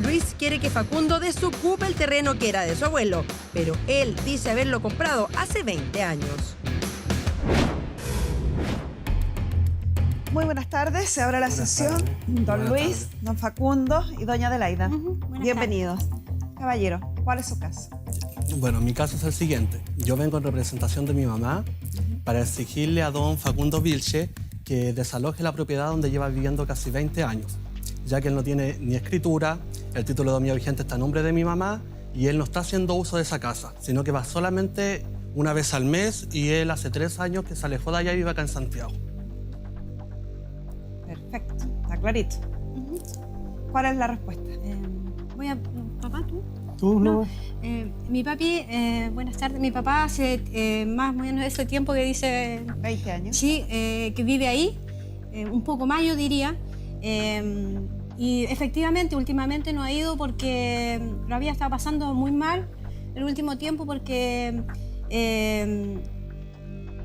Luis quiere que Facundo desocupe el terreno que era de su abuelo, pero él dice haberlo comprado hace 20 años. Muy buenas tardes, se abre la sesión. Don Luis, don Facundo y doña Adelaida. Bienvenidos. Caballero, ¿cuál es su caso? Bueno, mi caso es el siguiente. Yo vengo en representación de mi mamá para exigirle a don Facundo Vilche que desaloje la propiedad donde lleva viviendo casi 20 años, ya que él no tiene ni escritura, el título de dominio vigente está a nombre de mi mamá y él no está haciendo uso de esa casa, sino que va solamente una vez al mes y él hace 3 años que se alejó de allá y vive acá en Santiago. Perfecto, está clarito. ¿Cuál es la respuesta? ¿Papá, tú? ¿Tú no? Mi papi, buenas tardes. Mi papá hace más o menos ese tiempo que dice... 20 años. Sí, que vive ahí, un poco más yo diría. Y efectivamente, últimamente no ha ido porque lo había estado pasando muy mal el último tiempo porque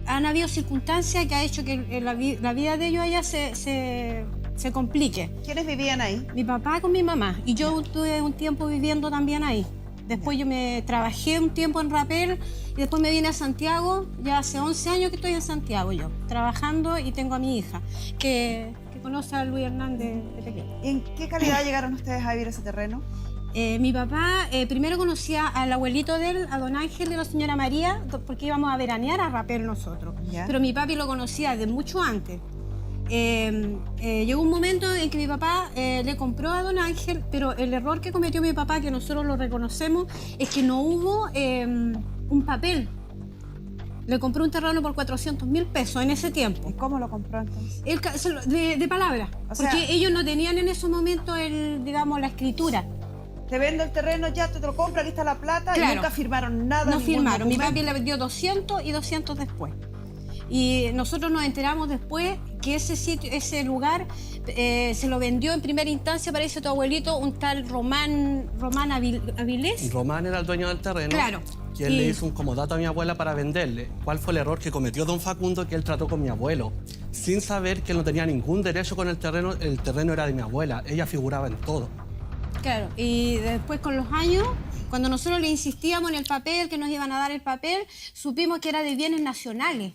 han habido circunstancias que ha hecho que la vida de ellos allá se complique. ¿Quiénes vivían ahí? Mi papá con mi mamá y yo tuve un tiempo viviendo también ahí. Después yo me trabajé un tiempo en Rapel y después me vine a Santiago. Ya hace 11 años que estoy en Santiago yo, trabajando y tengo a mi hija que conoce a Luis Hernández de pequeño. ¿Y en qué calidad llegaron ustedes a vivir ese terreno? Mi papá primero conocía al abuelito de él, a don Ángel y a la señora María, porque íbamos a veranear a Rapel nosotros. ¿Ya? Pero mi papi lo conocía de mucho antes. Llegó un momento en que mi papá le compró a don Ángel, pero el error que cometió mi papá, que nosotros lo reconocemos, es que no hubo un papel. Le compró un terreno por 400.000 pesos en ese tiempo. ¿Y cómo lo compró entonces? De palabra, O sea, porque ellos no tenían en ese momento digamos, la escritura. Te vendo el terreno, ya te lo compro, aquí está la plata. Claro. Y nunca firmaron nada. No ningún firmaron. Mi documento. papi le vendió 200 y 200 después. Y nosotros nos enteramos después que ese sitio, ese lugar, se lo vendió en primera instancia, parece tu abuelito, un tal Román Avilés. Román era el dueño del terreno. Claro. Y él le hizo un comodato a mi abuela para venderle. ¿Cuál fue el error que cometió don Facundo? Que él trató con mi abuelo, sin saber que él no tenía ningún derecho con el terreno era de mi abuela. Ella figuraba en todo. Claro, y después con los años, cuando nosotros le insistíamos en el papel, que nos iban a dar el papel, supimos que era de bienes nacionales.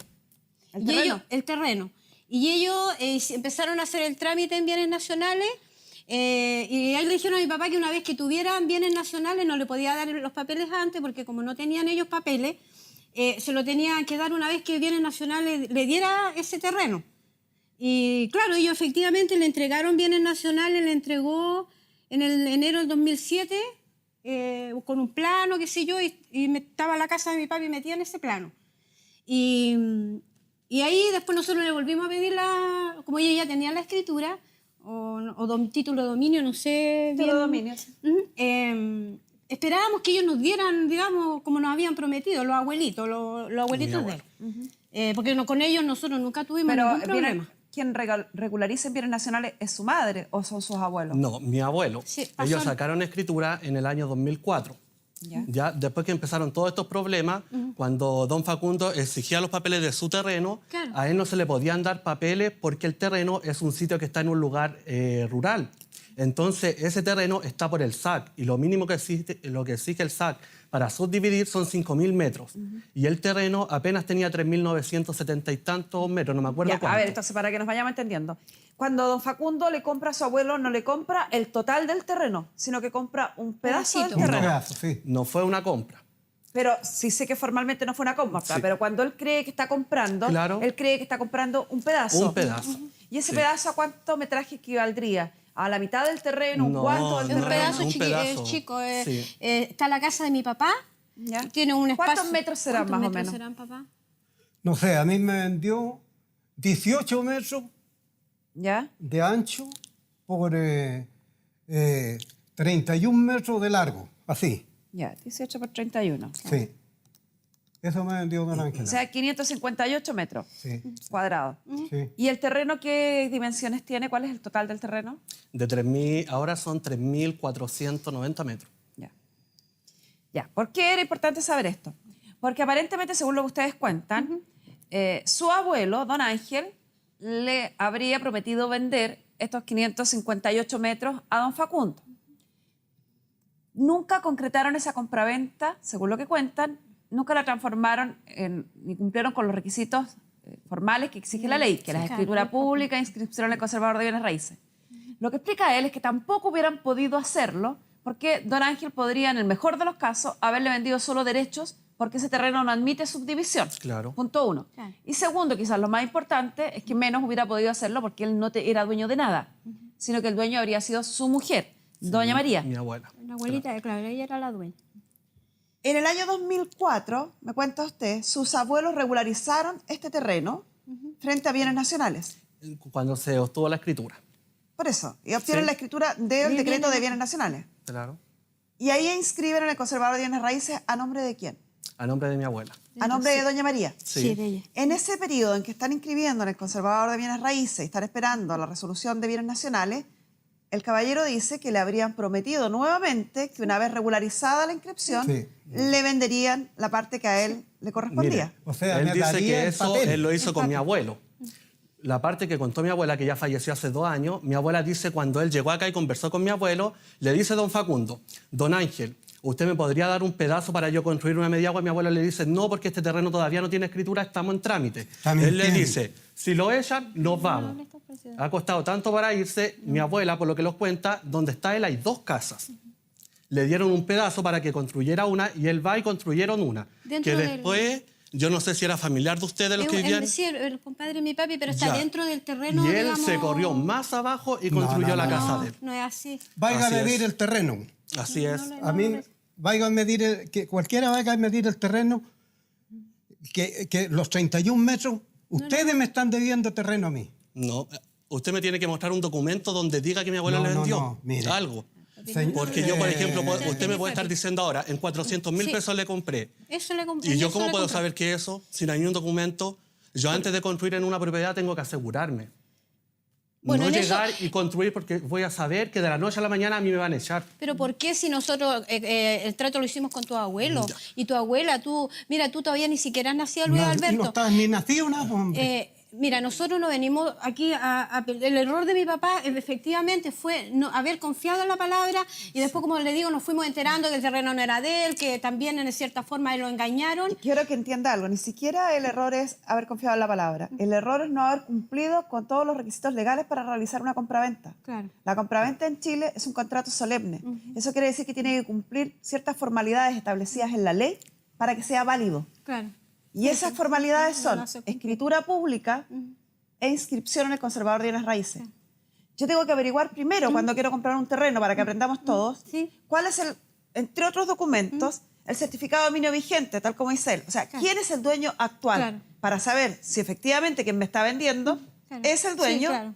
¿El Y terreno? ellos, el terreno. Y ellos empezaron a hacer el trámite en bienes nacionales y ahí le dijeron a mi papá que una vez que tuvieran bienes nacionales no le podía dar los papeles antes porque como no tenían ellos papeles, se lo tenían que dar una vez que bienes nacionales le diera ese terreno. Y claro, ellos efectivamente le entregaron bienes nacionales, le entregó en el enero del 2007 con un plano, qué sé yo, y estaba la casa de mi papi metida en ese plano. Y ahí después nosotros le volvimos a pedir como ella ya tenía la escritura, título de dominio, no sé bien. Título de dominio, sí. Esperábamos que ellos nos dieran, digamos, como nos habían prometido, los abuelitos, los abuelitos de él. Porque con ellos nosotros nunca tuvimos ningún problema. ¿Quien regulariza en bienes nacionales es su madre o son sus abuelos? No, mi abuelo. Sí, Ellos sacaron escritura en el año 2004. Ya después que empezaron todos estos problemas, cuando don Facundo exigía los papeles de su terreno, Claro. a él no se le podían dar papeles porque el terreno es un sitio que está en un lugar rural. Entonces, ese terreno está por el SAC y lo mínimo que exige el SAC para subdividir son 5.000 metros. Y el terreno apenas tenía 3.970 y tantos metros, no me acuerdo Ya, cuánto. a ver, entonces para que nos vayamos entendiendo. Cuando don Facundo le compra a su abuelo, no le compra el total del terreno, sino que compra un pedazo del pedacito. terreno. Pedazo, sí. No fue una compra. Pero sí sé que formalmente no fue una compra, Sí. pero cuando él cree que está comprando, Claro. él cree que está comprando un pedazo. Un pedazo. ¿Y ese Sí. pedazo a cuánto metraje equivaldría? ¿A la mitad del terreno? ¿Un No, cuarto del Es un no, terreno? pedazo un chiquito, pedazo. chico. Sí. Está la casa de mi papá. ¿Ya? Tiene un espacio. ¿Cuántos metros serán ¿Cuántos más o metros menos? serán, papá? No sé, a mí me vendió 18 metros ¿Ya? de ancho por 31 metros de largo, así. Ya, 18 por 31. Sí. Eso me vendió don Ángel. O sea, 558 metros Sí, cuadrados. sí. ¿Y el terreno qué dimensiones tiene? ¿Cuál es el total del terreno? De 3.000, ahora son 3.490 metros. Ya. Ya. ¿Por qué era importante saber esto? Porque aparentemente, según lo que ustedes cuentan, su abuelo, don Ángel, le habría prometido vender estos 558 metros a don Facundo. nunca concretaron esa compraventa, según lo que cuentan, nunca la transformaron ni cumplieron con los requisitos formales que exige la ley, que es la escritura pública e inscripción en el conservador de bienes raíces. Lo que explica él es que tampoco hubieran podido hacerlo porque don Ángel podría, en el mejor de los casos, haberle vendido solo derechos porque ese terreno no admite subdivisión. Claro. Punto 1. Claro. Y segundo, quizás lo más importante, es que menos hubiera podido hacerlo porque él no era dueño de nada, sino que el dueño habría sido su mujer, doña María. Mi abuela. La abuelita, claro, ella era la dueña. En el año 2004, me cuenta usted, sus abuelos regularizaron este terreno frente a bienes nacionales. Cuando se obtuvo la escritura. Por eso, y obtienen Sí. la escritura del decreto de bienes nacionales. Claro. Y ahí inscriben en el conservador de bienes raíces a nombre de quién? A nombre de mi abuela. A nombre de doña María. Sí, de ella. En ese periodo en que están inscribiendo en el conservador de bienes raíces y están esperando la resolución de bienes nacionales, el caballero dice que le habrían prometido nuevamente que una vez regularizada la inscripción, Sí. le venderían la parte que a él le correspondía. Mire, O sea, él me dice daría que el eso papel. él lo hizo con mi abuelo. La parte que contó mi abuela, que ya falleció hace 2 años, mi abuela dice cuando él llegó acá y conversó con mi abuelo, le dice don Facundo, don Ángel, ¿usted me podría dar un pedazo para yo construir una mediagua? Mi abuelo le dice, no, porque este terreno todavía no tiene escritura, estamos en trámite. Está Él le mintiendo. dice, si lo echan, nos vamos. Ha costado tanto para irse, mi abuela, por lo que los cuenta, donde está él hay 2 casas. Le dieron un pedazo para que construyera una y él va y construyeron una. Dentro que del- después, yo no sé si era familiar de ustedes los que vivían. Sí, el compadre de mi papi, pero está Ya. dentro del terreno, Y él digamos... se corrió más abajo y No, construyó no, la no, casa No, de él. no es así. Vaya a Así medir es. el terreno. Así es. A mí, vaya a medir, que cualquiera vaya a medir el terreno, que los 31 metros, ustedes me están debiendo terreno a mí. No, usted me tiene que mostrar un documento donde diga que mi abuela No, le no, vendió no, mire. algo. Señor, Porque yo, por ejemplo, eh, usted me puede estar diciendo ahora, en 400.000 Sí. pesos le compré. Eso le compré. ¿Y yo eso cómo le puedo compré. saber que eso, sin ningún documento? Yo antes de construir en una propiedad tengo que asegurarme. Bueno, no en eso- llegar y construir porque voy a saber que de la noche a la mañana a mí me van a echar. Pero ¿por qué si nosotros el trato lo hicimos con tu abuelo? Ya. Y tu abuela, mira, tú todavía ni siquiera has nacido, Luis no, Alberto. no estás ni nacido nada, hombre. Mira, nosotros no venimos aquí el error de mi papá efectivamente fue no haber confiado en la palabra y después, como le digo, nos fuimos enterando que el terreno no era de él, que también en cierta forma lo engañaron. Quiero que entienda algo, ni siquiera el error es haber confiado en la palabra. El error es no haber cumplido con todos los requisitos legales para realizar una compraventa. Claro. La compraventa en Chile es un contrato solemne. Eso quiere decir que tiene que cumplir ciertas formalidades establecidas en la ley para que sea válido. Claro. Y esas formalidades No son lo hace cumplir. escritura pública e inscripción en el conservador de bienes raíces. Yo tengo que averiguar primero, cuando quiero comprar un terreno, para que aprendamos todos, Sí. cuál es entre otros documentos, el certificado de dominio vigente, tal como dice él. O sea, Claro. ¿quién es el dueño actual? Claro. Para saber si efectivamente quien me está vendiendo Claro. es el Sí, dueño claro.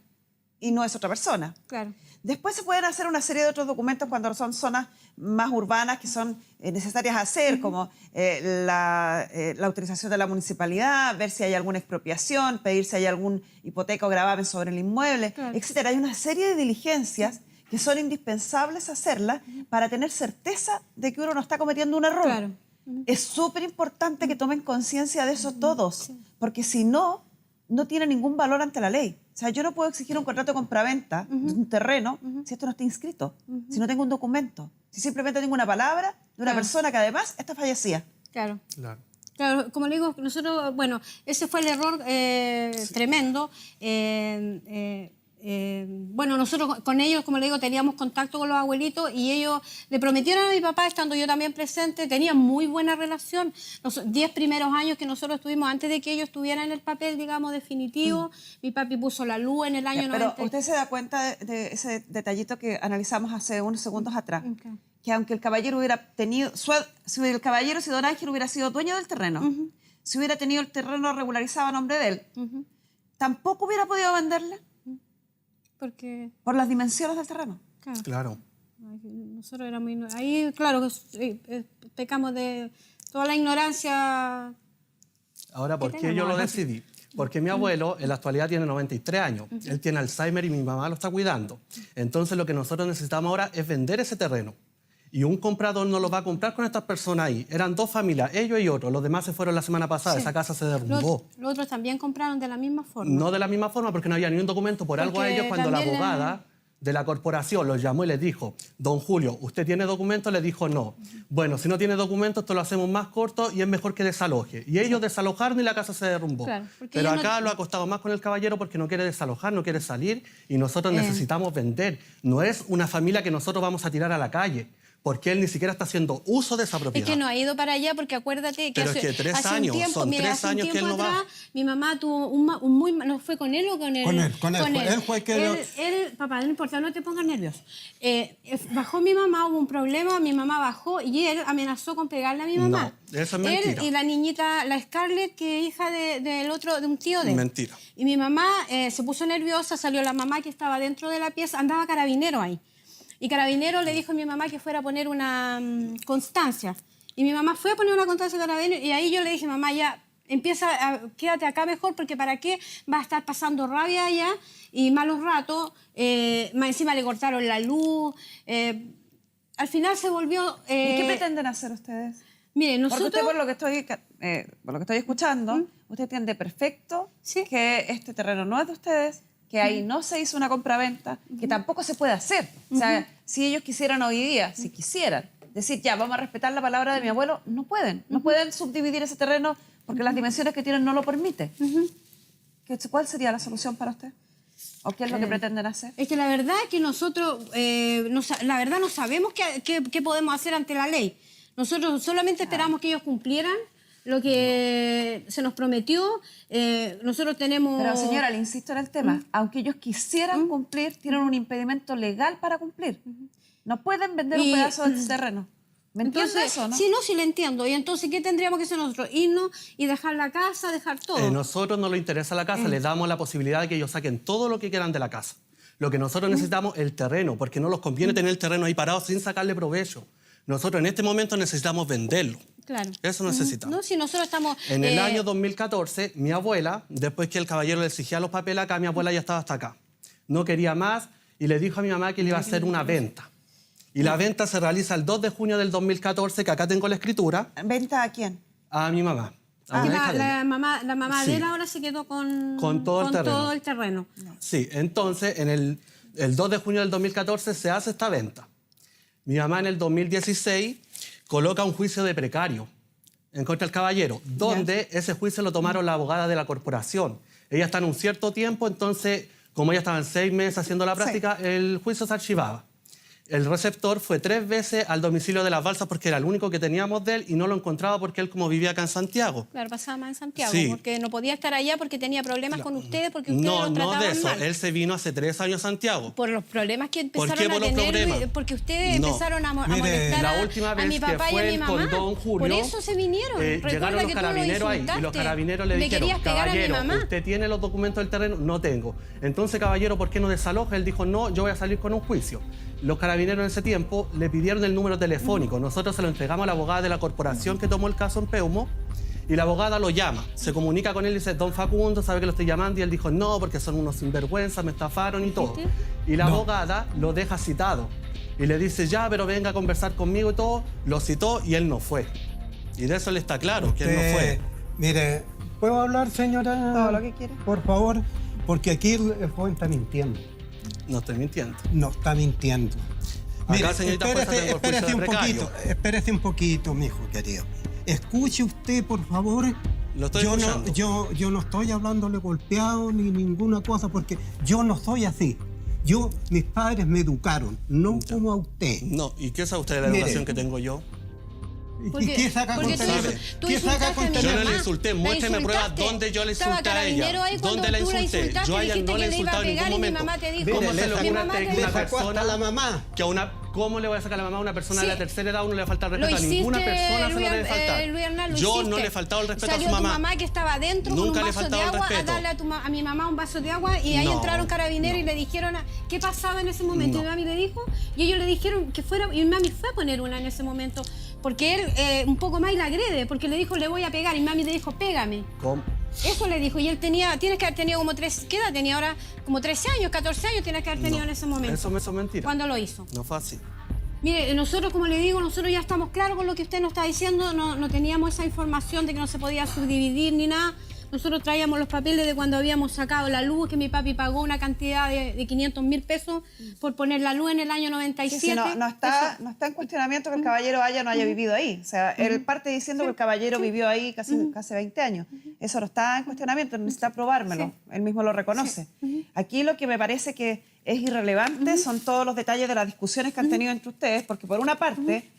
y no es otra persona. Claro. Después se pueden hacer una serie de otros documentos cuando son zonas más urbanas que son necesarias hacer, como la autorización de la municipalidad, ver si hay alguna expropiación, pedir si hay algún hipoteca o gravamen sobre el inmueble, Claro. etcétera. Hay una serie de diligencias que son indispensables hacerlas para tener certeza de que uno no está cometiendo un error. Claro. Es súper importante que tomen conciencia de eso todos, porque si no, no tiene ningún valor ante la ley. O sea, yo no puedo exigir un contrato de compraventa de un terreno si esto no está inscrito, si no tengo un documento, si simplemente tengo una palabra de una Claro. persona que además está fallecida. Claro. Claro. Claro, como le digo, nosotros, bueno, ese fue el error tremendo. Bueno, nosotros con ellos, como le digo, teníamos contacto con los abuelitos y ellos le prometieron a mi papá, estando yo también presente, tenían muy buena relación. Los 10 primeros años que nosotros tuvimos, antes de que ellos estuvieran el papel, digamos, definitivo, mi papi puso la luz en el año Pero 90. usted se da cuenta de ese detallito que analizamos hace unos segundos atrás, Ok. que aunque el caballero hubiera tenido, si don Ángel hubiera sido dueño del terreno, si hubiera tenido el terreno regularizado a nombre de él, tampoco hubiera podido venderle Porque, por las dimensiones del terreno. claro, Claro. nosotros éramos... Ahí, claro, pecamos de toda la ignorancia. Ahora, ¿por qué tenemos? yo lo decidí? Porque mi abuelo en la actualidad tiene 93 años. Él tiene Alzheimer y mi mamá lo está cuidando. Entonces lo que nosotros necesitamos ahora es vender ese terreno. Y un comprador no lo va a comprar con estas personas ahí. Eran 2 familias, ellos y otros. Los demás se fueron la semana pasada. Sí. Esa casa se derrumbó. Los otros también compraron de la misma forma. No de la misma forma porque no había ni un documento. Por algo a Porque ellos cuando la también abogada de la corporación los llamó y les dijo, don Julio, ¿usted tiene documentos? Le dijo no. Bueno, si no tiene documentos, esto lo hacemos más corto y es mejor que desaloje. Y ellos desalojaron y la casa se derrumbó. Claro, porque pero ellos acá no- lo ha costado más con el caballero porque no quiere desalojar, no quiere salir y nosotros necesitamos vender. No es una familia que nosotros vamos a tirar a la calle, porque él ni siquiera está haciendo uso de esa propiedad. Es que no ha ido para allá porque acuérdate que Pero es que 3 años, son 3 años que él no va. mi mamá tuvo un muy... ¿No fue con él o con él? Con él. Él fue el que... Papá, no importa, no te pongas nervioso. Bajó mi mamá, hubo un problema, mi mamá bajó y él amenazó con pegarle a mi mamá. No, eso es mentira. Él y la niñita, la Scarlett, que es hija de un tío de él. Mentira. Y mi mamá se puso nerviosa, salió la mamá que estaba dentro de la pieza, andaba carabinero ahí. Y carabinero le dijo a mi mamá que fuera a poner una constancia. Y mi mamá fue a poner una constancia de carabinero y ahí yo le dije, mamá, ya quédate acá mejor porque ¿para qué va a estar pasando rabia allá y malos ratos? Más encima le cortaron la luz. Al final se volvió... ¿Y qué pretenden hacer ustedes? Mire, Porque nosotros... usted, por lo que estoy escuchando, usted entiende perfecto Sí. que este terreno no es de ustedes, que ahí no se hizo una compraventa, que tampoco se puede hacer. O sea, si ellos quisieran hoy día, si quisieran, decir, ya, vamos a respetar la palabra de mi abuelo, no pueden. No pueden subdividir ese terreno porque las dimensiones que tienen no lo permiten. ¿Cuál sería la solución para usted? ¿O qué es lo que pretenden hacer? Es que la verdad es que nosotros, la verdad no sabemos qué podemos hacer ante la ley. Nosotros solamente esperamos que ellos cumplieran lo que se nos prometió. Nosotros tenemos... Pero señora, le insisto en el tema, aunque ellos quisieran cumplir, tienen un impedimento legal para cumplir. No pueden vender un pedazo de terreno. ¿Me entiende Entonces, eso, no? Sí, no, sí le entiendo. Y entonces, ¿qué tendríamos que hacer nosotros? Irnos y dejar la casa, dejar todo. Nosotros no le interesa la casa, les damos la posibilidad de que ellos saquen todo lo que quieran de la casa. Lo que nosotros necesitamos es el terreno, porque no nos conviene tener el terreno ahí parado sin sacarle provecho. Nosotros en este momento necesitamos venderlo. Claro. Eso necesitamos. No, si nosotros estamos... En el año 2014, mi abuela, después que el caballero le exigía los papeles acá, mi abuela ya estaba hasta acá. No quería más y le dijo a mi mamá que le iba a hacer una venta. Y la venta se realiza el 2 de junio del 2014, que acá tengo la escritura, ¿Venta a quién? a mi mamá. A una hija de ella. La mamá Sí. de él ahora se quedó con todo el terreno. todo el terreno. Sí, entonces en el 2 de junio del 2014 se hace esta venta. Mi mamá en el 2016 coloca un juicio de precario en contra del caballero, donde ese juicio lo tomaron la abogada de la corporación. Ella está en un cierto tiempo, entonces, como ella estaba en 6 meses haciendo la práctica, el juicio se archivaba. El receptor fue 3 veces al domicilio de Las Balsas porque era el único que teníamos de él y no lo encontraba porque él como vivía acá en Santiago. Claro, pasaba más en Santiago, Sí. porque no podía estar allá porque tenía problemas con ustedes, porque ustedes No, los no trataban de eso. mal. Él se vino hace 3 años a Santiago. Por los problemas que ¿Por empezaron qué por a los tener, problemas? porque ustedes No. empezaron a Mire, molestar la a última vez mi que papá y a fue mi él mamá. con don Julio, Por eso se vinieron. Recuerda llegaron los que tú lo carabineros ahí y los insultaste. carabineros le Me dijeron, querías pegar a mi caballero, mamá. ¿usted tiene los documentos del terreno? No tengo. Entonces, caballero, ¿por qué no desaloja? Él dijo, no, yo voy a salir con un juicio. Los carabineros en ese tiempo le pidieron el número telefónico. Nosotros se lo entregamos a la abogada de la corporación que tomó el caso en Peumo y la abogada lo llama. Se comunica con él y dice, don Facundo, sabe que lo estoy llamando. Y él dijo, no, porque son unos sinvergüenzas, me estafaron y todo. Y la abogada lo deja citado. Y le dice, ya, pero venga a conversar conmigo y todo. Lo citó y él no fue. Y de eso le está claro, que él no fue. Mire, ¿puedo hablar, señora? Todo lo que quiera. Por favor, porque aquí el joven está mintiendo. No estoy mintiendo. No está mintiendo. Acá, señorita jueza, tengo el juicio espérese de un precario. poquito, espérese un poquito, mijo querido. Escuche usted, por favor. Lo estoy escuchando. Yo no estoy hablándole golpeado ni ninguna cosa, porque yo no soy así. Mis padres me educaron, no como a usted. No, ¿y qué sabe usted de la Mire. educación que tengo yo? ¿Y qué saca porque contra tú- mí? tú ¿Qué saca insultaste a mi contra Yo mí? no le mamá. insulté, La muéstreme pruebas insultaste. donde yo le Estaba insulté a ella. carabinero ahí cuando ¿Dónde la tú la insulté? insultaste, Yo a ella dijiste no le he que le iba a insultado en pegar ningún y mi momento. mamá te dijo, ¿Cómo Mire, se le mi ocurre a mamá usted te que dijo, una le sacó hasta persona... la mamá. Que a una, ¿Cómo le voy a sacar a la mamá a una persona de la Sí. tercera edad? Uno le va a faltar Lo respeto a hiciste, ninguna persona, se lo Luis, debe faltar. Luis Hernán, lo Yo hiciste. no le he faltado el respeto Salió a su mamá. tu mamá que estaba adentro Nunca con le un he vaso de faltado el agua a respeto. darle a mi mamá un vaso de agua y ahí No, entraron carabineros y le dijeron qué pasaba en ese momento. No. Y mami le dijo y ellos le dijeron que fuera y mami fue a poner una en ese momento porque él un poco más la agrede porque le dijo le voy a pegar y mami le dijo pégame. ¿Cómo? Eso le dijo y él tienes que haber tenido como 3, ¿qué edad tenía ahora? Como 13 años, 14 años tienes que haber tenido No, en ese momento. Eso es mentira. ¿Cuándo lo hizo? No fue así. Mire, nosotros, como le digo, nosotros ya estamos claros con lo que usted nos está diciendo, no teníamos esa información de que no se podía subdividir ni nada. Nosotros traíamos los papeles de cuando habíamos sacado la luz, que mi papi pagó una cantidad de 500.000 pesos por poner la luz en el año 97. Sí, no está en cuestionamiento que el caballero no haya vivido ahí. O sea, él parte diciendo que el caballero vivió ahí casi 20 años. Eso no está en cuestionamiento, necesita probármelo. Él mismo lo reconoce. Aquí lo que me parece que es irrelevante son todos los detalles de las discusiones que han tenido entre ustedes, porque por una parte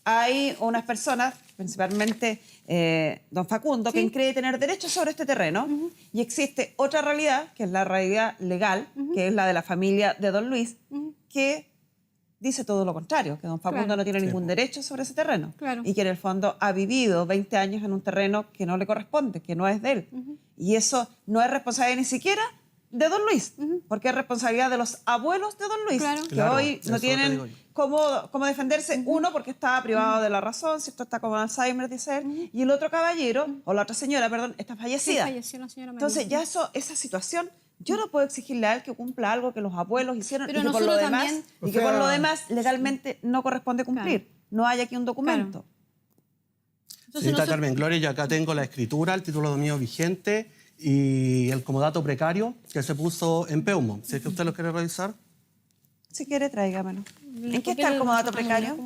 hay unas personas, principalmente don Facundo, quien cree tener derechos sobre este terreno, y existe otra realidad, que es la realidad legal, que es la de la familia de don Luis, que dice todo lo contrario, que don Facundo no tiene ningún derecho sobre ese terreno, y que en el fondo ha vivido 20 años en un terreno que no le corresponde, que no es de él. Y eso no es responsabilidad ni siquiera de don Luis, porque es responsabilidad de los abuelos de don Luis, que hoy no tienen cómo defenderse. Uno, porque está privado de la razón, ¿cierto? Está como Alzheimer, dice él, y el otro caballero, o la otra señora, perdón, está fallecida. Sí, falleció la señora María. Entonces, ya esa situación, yo no puedo exigirle a él que cumpla algo que los abuelos hicieron Pero y que por lo nosotros demás, también- y que por lo demás legalmente no corresponde cumplir. No hay aquí un documento. Señorita Carmen Gloria, yo acá tengo la escritura, el título de dominio vigente y el comodato precario que se puso en Peumo. Si es que usted lo quiere revisar. Si quiere, tráigamelo. ¿En qué está el comodato precario?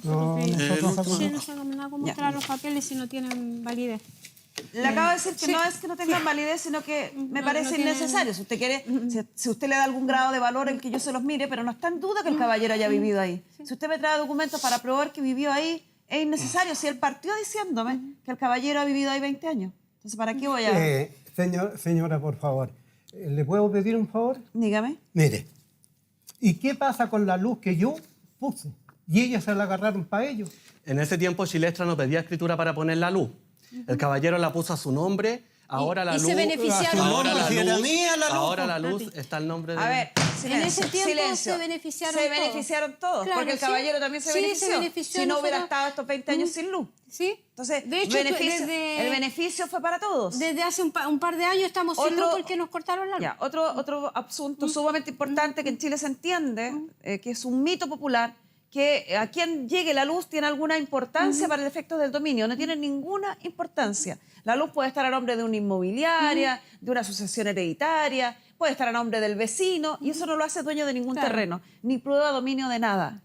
No, Sí, nosotros no sabemos nada cómo mostrar los papeles si no tienen validez. Le acabo de decir que no es que no tengan validez, sino que me parece no tienen- innecesario. Si usted quiere, si usted le da algún grado de valor en que yo se los mire, pero no está en duda que el caballero haya vivido ahí. Si usted me trae documentos para probar que vivió ahí, es innecesario. Si él partió diciéndome que el caballero ha vivido ahí 20 años. Entonces, ¿para qué voy a...? señora, por favor, ¿le puedo pedir un favor? Dígame. Mire, ¿y qué pasa con la luz que yo puse? Y ellas se la agarraron para ellos. En ese tiempo Chilestra no pedía escritura para poner la luz. El caballero la puso a su nombre. Ahora la y luz. se beneficiaron. Ahora No, la si era luz. mía la luz, Ahora la luz está el nombre de. A ver, silencio, ese tiempo silencio. se beneficiaron Se todos. beneficiaron todos, Claro, porque el sí. caballero también se Sí, se benefició. benefició, Si no hubiera nosotros- estado estos 20 años sin luz. Sí. Entonces, De hecho, el beneficio fue para todos. Desde hace un par de años estamos sin luz porque nos cortaron la luz. Ya, otro asunto sumamente importante que en Chile se entiende, que es un mito popular, que a quien llegue la luz tiene alguna importancia para el efecto del dominio. No tiene ninguna importancia. La luz puede estar a nombre de una inmobiliaria, de una sucesión hereditaria, puede estar a nombre del vecino, y eso no lo hace dueño de ningún terreno, ni prueba de dominio de nada.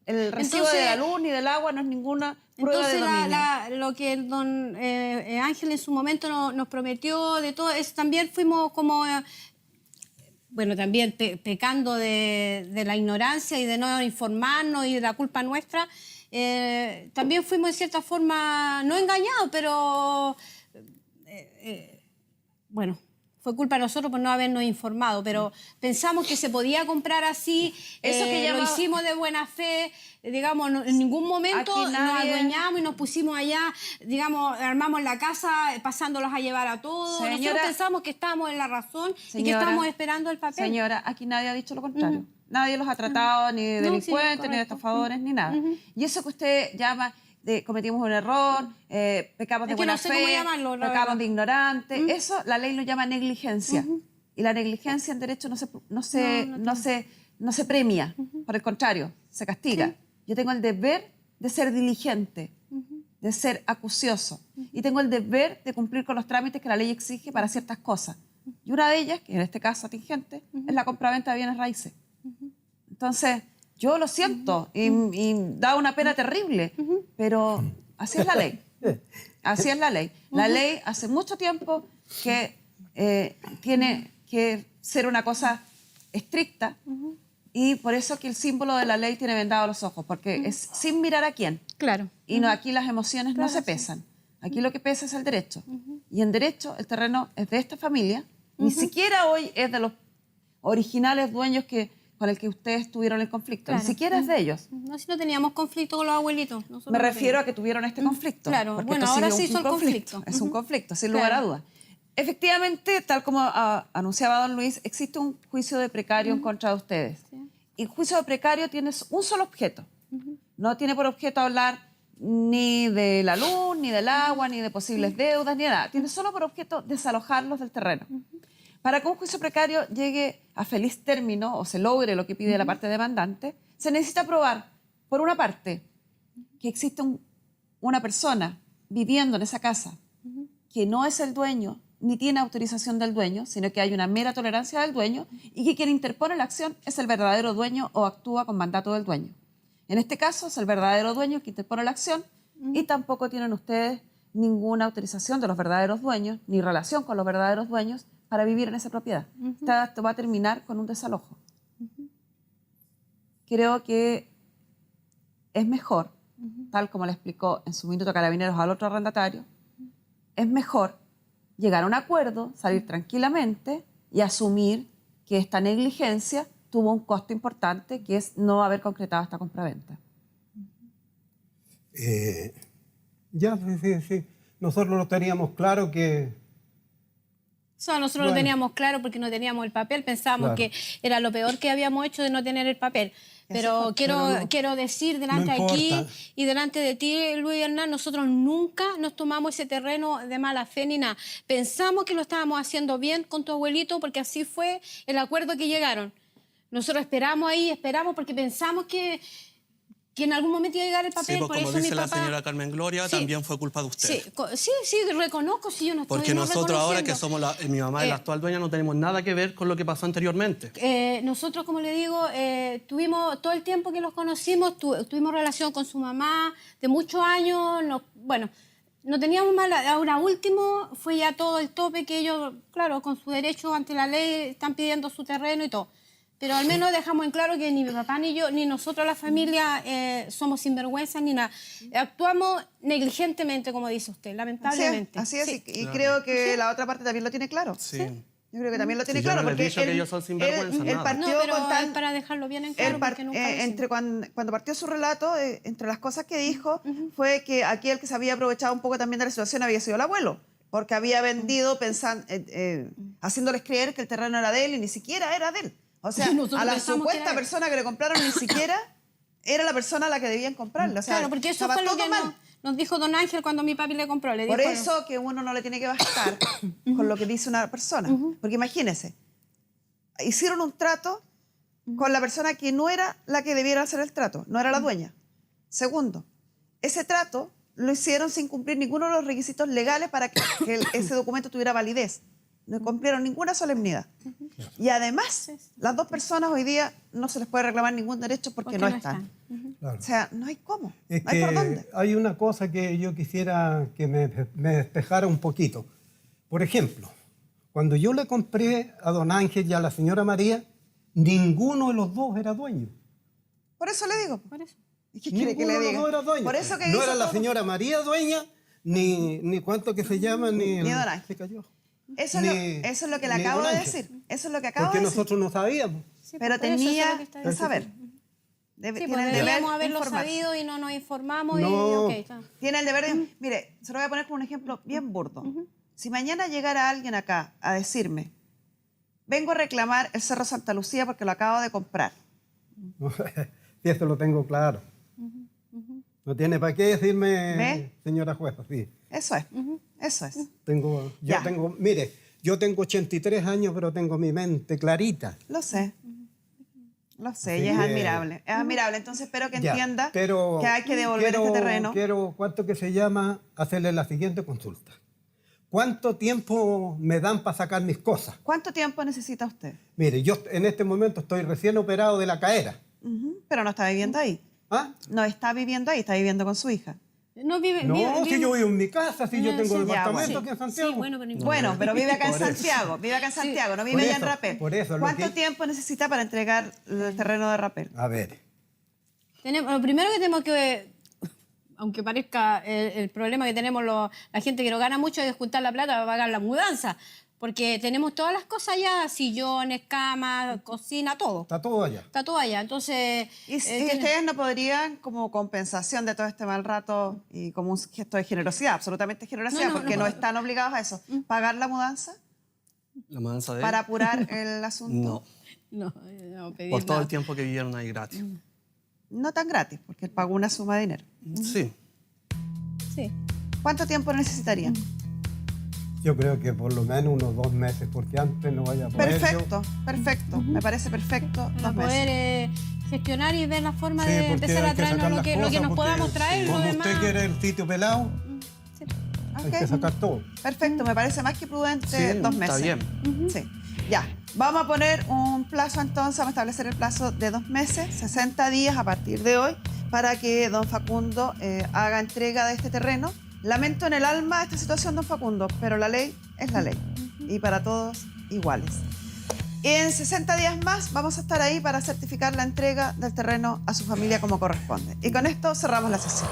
El recibo Entonces- de la luz ni del agua no es ninguna prueba de Entonces, dominio. lo que el don Ángel en su momento nos prometió de todo, es también fuimos como, bueno, también pecando de la ignorancia y de no informarnos y de la culpa nuestra, también fuimos en cierta forma, no engañados, pero bueno, fue culpa de nosotros por no habernos informado, pero pensamos que se podía comprar así, Eso que lo llama- hicimos de buena fe, digamos, en ningún momento Aquí nos nadie- adueñamos y nos pusimos allá, digamos, armamos la casa pasándolos a llevar a todos. Señora- Nosotros pensamos que estábamos en la razón y que Señora- estábamos esperando el papel. Señora, aquí nadie ha dicho lo contrario. Nadie los ha tratado ni de No, sí, delincuentes, ni de correcto. estafadores, ni nada. Y eso que usted llama de cometimos un error, pecamos de Es que buena no sé fe, cómo llamarlo, la pecamos verdad. de ignorante, eso la ley lo llama negligencia. Y la negligencia en derecho no se premia, por el contrario, se castiga. Yo tengo el deber de ser diligente, de ser acucioso, y tengo el deber de cumplir con los trámites que la ley exige para ciertas cosas. Y una de ellas, que en este caso atingente, es la compraventa de bienes raíces. Entonces, yo lo siento y da una pena terrible, pero así es la ley. Así es la ley. La ley hace mucho tiempo que tiene que ser una cosa estricta, y por eso que el símbolo de la ley tiene vendados los ojos, porque es sin mirar a quién. Claro. Y no, aquí las emociones no se pesan. Aquí lo que pesa es el derecho. Y en derecho el terreno es de esta familia. Ni siquiera hoy es de los originales dueños con el que ustedes tuvieron el conflicto. Claro. Ni siquiera es de ellos. No, si no teníamos conflicto con los abuelitos. nosotros Me no refiero a teníamos. que tuvieron este conflicto. Claro, porque bueno, esto ahora sigue se hizo el conflicto. Es un conflicto, sin lugar a dudas. Efectivamente, tal como anunciaba don Luis, existe un juicio de precario en contra de ustedes. Y el juicio de precario tiene un solo objeto. No tiene por objeto hablar ni de la luz, ni del agua, ni de posibles deudas, ni de nada. Tiene solo por objeto desalojarlos del terreno. Para que un juicio precario llegue a feliz término o se logre lo que pide la parte demandante, se necesita probar, por una parte, que existe una persona viviendo en esa casa que no es el dueño ni tiene autorización del dueño, sino que hay una mera tolerancia del dueño y que quien interpone la acción es el verdadero dueño o actúa con mandato del dueño. En este caso es el verdadero dueño que interpone la acción y tampoco tienen ustedes ninguna autorización de los verdaderos dueños ni relación con los verdaderos dueños para vivir en esa propiedad. Esto va a terminar con un desalojo. Creo que es mejor, tal como le explicó en su minuto Carabineros al otro arrendatario, es mejor llegar a un acuerdo, salir tranquilamente y asumir que esta negligencia tuvo un costo importante, que es no haber concretado esta compraventa. Sí. Nosotros lo teníamos claro que... O sea, nosotros lo teníamos claro porque no teníamos el papel, pensábamos que era lo peor que habíamos hecho de no tener el papel. Pero quiero decir delante de aquí y delante de ti, Luis Hernán, nosotros nunca nos tomamos ese terreno de mala fe ni nada. Pensamos que lo estábamos haciendo bien con tu abuelito porque así fue el acuerdo que llegaron. Nosotros esperamos porque pensamos que en algún momento iba a llegar el papel. Sí, pues por como eso dice mi la papá... señora Carmen Gloria, también fue culpa de usted. Sí, reconozco, si yo no estoy Porque no nosotros ahora que reconociendo. somos mi mamá y la actual dueña no tenemos nada que ver con lo que pasó anteriormente. Nosotros, como le digo, tuvimos todo el tiempo que los conocimos, tuvimos relación con su mamá de muchos años. No teníamos mal. Ahora último fue ya todo el tope que ellos, claro, con su derecho ante la ley, están pidiendo su terreno y todo. Pero al menos dejamos en claro que ni mi papá ni yo, ni nosotros la familia somos sinvergüenzas ni nada. Actuamos negligentemente, como dice usted, lamentablemente. Así es. Sí. Y creo que la otra parte también lo tiene claro. Sí. Yo creo que también lo tiene Sí, yo claro. no les he Porque dicho que ellos son sinvergüenzas, nada. partió No, pero con tal... es para dejarlo bien en claro, porque nunca lo hicimos. Cuando partió su relato, entre las cosas que dijo fue que aquí el que se había aprovechado un poco también de la situación había sido el abuelo, porque había vendido haciéndoles creer que el terreno era de él y ni siquiera era de él. O sea, Nosotros a la pensamos que supuesta era él. persona que le compraron ni siquiera era la persona a la que debían comprarle. O sea, Claro, porque eso estaba fue lo todo que mal. nos dijo don Ángel cuando mi papi le compró. Por eso que uno no le tiene que bastar con lo que dice una persona. Porque imagínese, hicieron un trato con la persona que no era la que debiera hacer el trato, no era la dueña. Segundo, ese trato lo hicieron sin cumplir ninguno de los requisitos legales para que ese documento tuviera validez. No cumplieron ninguna solemnidad. Y además, las dos personas hoy día no se les puede reclamar ningún derecho porque no están. Claro. O sea, no hay cómo, Es no hay por dónde. que hay una cosa que yo quisiera que me despejara un poquito. Por ejemplo, cuando yo le compré a don Ángel y a la señora María, ninguno de los dos era dueño. Por eso le digo. Por eso. ¿Y qué quiere que le Ninguno de los diga? dos era dueño. Por eso que no hizo era la todo. señora María dueña, ni cuánto que se llama, ni Ni don Ángel. se cayó. Eso es lo que le ni acabo don de Ángel. decir. Eso es lo que acabo Porque de decir. nosotros no sabíamos. Sí, Pero por eso es lo tenía que está que diciendo. saber. Sí, Tiene pues el deber deberíamos de haberlo informarse. sabido y no nos informamos. No. Y, ok, está. Tiene el deber de... Mire, se lo voy a poner como un ejemplo bien burdo. Si mañana llegara alguien acá a decirme, vengo a reclamar el Cerro Santa Lucía porque lo acabo de comprar. Sí, eso lo tengo claro. No tiene para qué decirme, ¿Ve? señora jueza, sí. Eso es. Eso es. Yo tengo 83 años, pero tengo mi mente clarita. Lo sé. Lo sé, Así y es que- admirable. Es admirable. Entonces espero que Ya, entienda pero que hay que devolver este terreno. Quiero, ¿cuánto que se llama? Hacerle la siguiente consulta. ¿Cuánto tiempo me dan para sacar mis cosas? ¿Cuánto tiempo necesita usted? Mire, yo en este momento estoy recién operado de la cadera. Pero no está viviendo ahí. ¿Ah? No está viviendo ahí, está viviendo con su hija. No vive. No, vive- si yo vivo en mi casa, si yo tengo Sí, departamento ya, aquí en Sí, Santiago. bueno, pero no importa. Bueno, pero vive acá en Por eso. Santiago. Vive acá en Santiago, no vive Por allá en eso, Rapel. por eso, lo ¿Cuánto que- tiempo necesita para entregar el terreno de Rapel? A ver, Lo primero que tenemos que, aunque parezca el problema que tenemos la gente que no gana mucho, es juntar la plata para pagar la mudanza. Porque tenemos todas las cosas allá, sillones, camas, cocina, todo. está todo allá. Está todo allá. Entonces, ¿Y ustedes no podrían, como compensación de todo este mal rato y como un gesto de generosidad, absolutamente generosidad, No, porque no no. están obligados a eso, pagar la mudanza La mudanza de él, para apurar el asunto? no, no pedir por todo nada. el tiempo que vivieron ahí gratis. No tan gratis, porque él pagó una suma de dinero. Sí. Sí. ¿Cuánto tiempo necesitarían? Yo creo que por lo menos unos 2 meses, porque antes no vaya a poder. Perfecto, perfecto. Me parece perfecto. Para 2 meses. poder gestionar y ver la forma de porque empezar hay a que traernos sacar lo las que cosas, nos porque podamos traer. Lo Como demás. usted quiere el sitio pelado, Sí. Hay que sacar todo. Perfecto, me parece más que prudente Sí, 2 meses. está bien. Sí, ya. Vamos a poner un plazo entonces, vamos a establecer el plazo de 2 meses, 60 días a partir de hoy, para que don Facundo haga entrega de este terreno. Lamento en el alma esta situación, don Facundo, pero la ley es la ley y para todos iguales. En 60 días más vamos a estar ahí para certificar la entrega del terreno a su familia como corresponde. Y con esto cerramos la sesión.